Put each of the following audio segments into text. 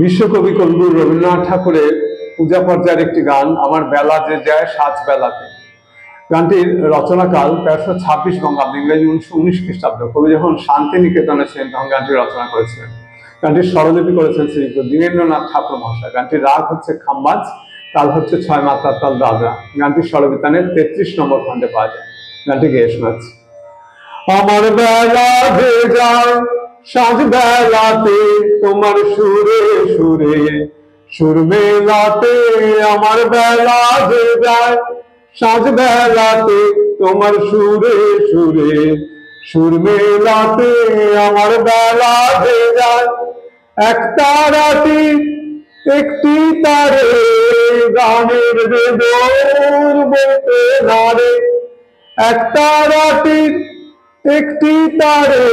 বিশ্বকবি কবিগুরু রবীন্দ্রনাথ ঠাকুরের পূজা পর্যায়ের একটি গান আমার বেলা যে যায় সাজ বেলাতে। গানটির রচনাকাল 1326 বঙ্গাব্দ, ইংরেজি 1919 খ্রিস্টাব্দ। কবি যখন শান্তিনিকেতনে ছিলেন তখন গানটি রচনা করেছিলেন। গানটির স্বরলিপি করেছেন শ্রীযুক্ত দীনেন্দ্রনাথ ঠাকুর মহাশয়। গানটির রাগ হচ্ছে খাম্বাজ, তাল হচ্ছে 6 মাত্রার তাল দাদরা। গানটির স্বরবিতানে 33 নম্বর খণ্ডে পাওয়া যায়। গানটি গেয়ে শোনাচ্ছি। আমার বেলা যে যায় সাজ বেলাতে, তোমার সুরে সুরে সুর মেলাতে। আমার বেলা যে যায় সাজ বেলাতে, তোমার সুরে সুরে সুর মেলাতে। আমার বেলা যে যায় এক তারাটি একটি তারে, গানের বেদর বলতে নারে। এক তারাটি একটি তারে,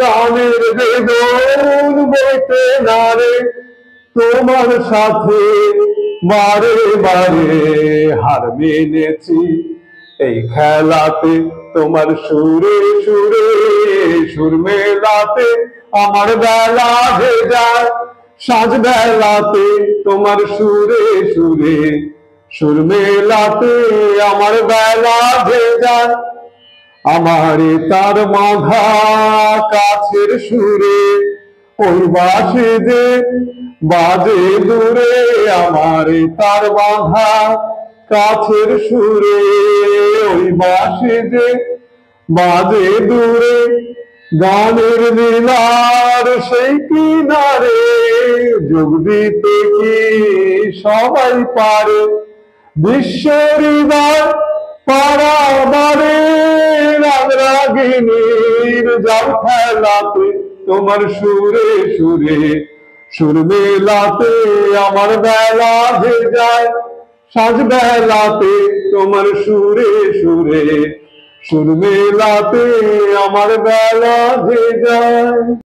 গানের বেদন বইতে নারে। তোমার সাথে বারে বারে হার মেনেছি এই খেলাতে। তোমার সুরে সুরে সুর মেলাতে। আমার বেলা যে যায় সাজ বেলাতে, তোমার সুরে সুরে সুর মেলাতে। আমার বেলা যে যায় আমারে তার মাধা কাছের সুরে, ওই বাঁশি যে বাজে দূরে। আমারে তার বাঁধা কাছের সুরে, ওই বাঁশি যে বাজে দূরে। গানের নীলার সেই কিনারে যোগ দিতে কি সবাই পারে। বিশ্ব হৃদয় পারাবারে রাগিনীর জাল খেলাতে। তোমার সুরে সুরে সুর মেলাতে। আমার বেলা যে যায় সাজ বেলাতে, তোমার সুরে সুরে সুর মেলাতে। আমার বেলা যে যায়।